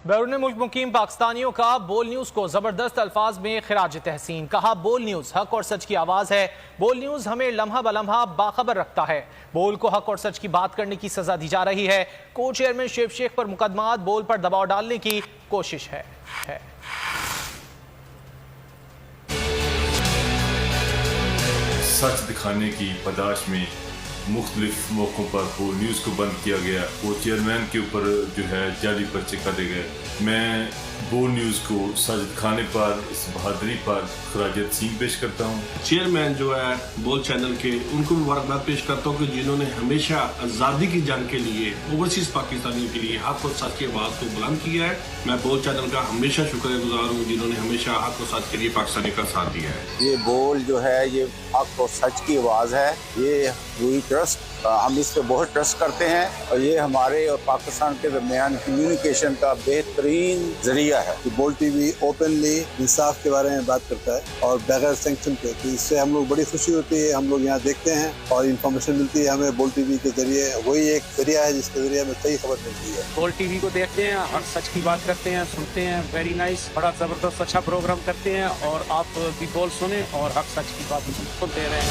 بیرون ملک مقیم پاکستانیوں کا بول نیوز کو زبردست الفاظ میں خراج تحسین. کہا بول نیوز حق اور سچ کی آواز ہے. بول نیوز ہمیں لمحہ بلمحہ باخبر رکھتا ہے. بول کو حق اور سچ کی بات کرنے کی سزا دی جا رہی ہے. کو چیئرمین شیب شیخ پر مقدمات بول پر دباؤ ڈالنے کی کوشش ہے. سچ دکھانے کی پاداش میں مختلف موقعوں پر بول نیوز کو بند کیا گیا. وہ چیئرمین کے اوپر جو ہے جعلی پرچے کاٹے گئے. میں بول نیوز کو سچ دکھانے پر اس بہادری پر خراج تحسین پیش کرتا ہوں. چیئرمین جو ہے بول چینل کے ان کو مبارکباد پیش کرتا ہوں کہ جنہوں نے ہمیشہ آزادی کی جنگ کے لیے اوورسیز پاکستانیوں کے لیے حق اور سچ کی آواز کو بلند کیا ہے. میں بول چینل کا ہمیشہ شکر گزار ہوں جنہوں نے ہمیشہ حق اور سچ کے لیے پاکستانی کا ساتھ دیا ہے. یہ بول جو ہے یہ حق اور سچ کی آواز ہے. یہ وہی ٹرسٹ ہم اس پہ بہت ٹرسٹ کرتے ہیں اور یہ ہمارے اور پاکستان کے درمیان کمیونیکیشن کا بہترین ذریعہ ہے. بول ٹی وی اوپنلی انصاف کے بارے میں بات کرتا ہے اور بغیر سینکشن کے. اس سے ہم لوگ بڑی خوشی ہوتی ہے. ہم لوگ یہاں دیکھتے ہیں اور انفارمیشن ملتی ہے ہمیں بول ٹی وی کے ذریعے. وہی ایک ذریعہ ہے جس کے ذریعے ہمیں صحیح خبر ملتی ہے. بول ٹی وی کو دیکھتے ہیں اور سچ کی بات کرتے ہیں, سنتے ہیں. ویری نائس, بڑا زبردست اچھا پروگرام کرتے ہیں اور آپ بھی بول سنیں اور حق سچ کی بات سنتے رہیں.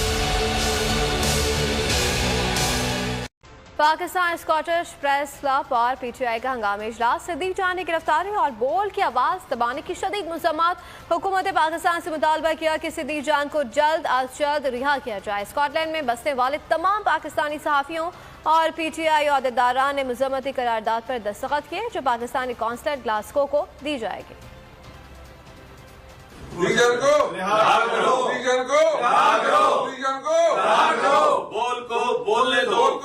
پاکستان اسکاٹش پریس کلب اور پی ٹی آئی کا ہنگامی اجلاس. صدیق جان نے گرفتاری اور بول کی آواز دبانے کی شدید مذمت. حکومت پاکستان سے مطالبہ کیا کہ صدیق جان کو جلد از جلد رہا کیا جائے. اسکاٹ لینڈ میں بسنے والے تمام پاکستانی صحافیوں اور پی ٹی آئی عہدیداران نے مذمتی قرارداد پر دستخط کیے جو پاکستانی قونصلیٹ گلاسگو کو دی جائے گی.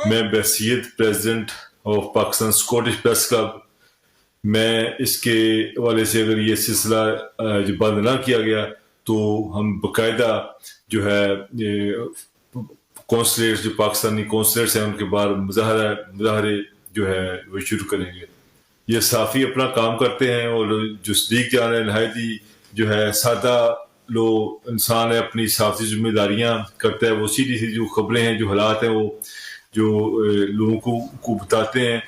میں بحیثیت president of Pakistan Scottish press club میں اس کے حوالے سے اگر یہ سلسلہ جو بند نہ کیا گیا تو ہم باقاعدہ جو ہے کونسلیٹ جو پاکستانی کونسلیٹس ہیں ان کے باہر مظاہرے جو ہے وہ شروع کریں گے. یہ صحافی اپنا کام کرتے ہیں اور جو صدیق جان ہے نہایت ہی جو ہے سادہ لو انسان ہے, اپنی صحافتی ذمہ داریاں کرتا ہے. وہ سیدھی سی جو خبریں ہیں جو حالات ہیں وہ جو لوگوں کو بتاتے ہیں.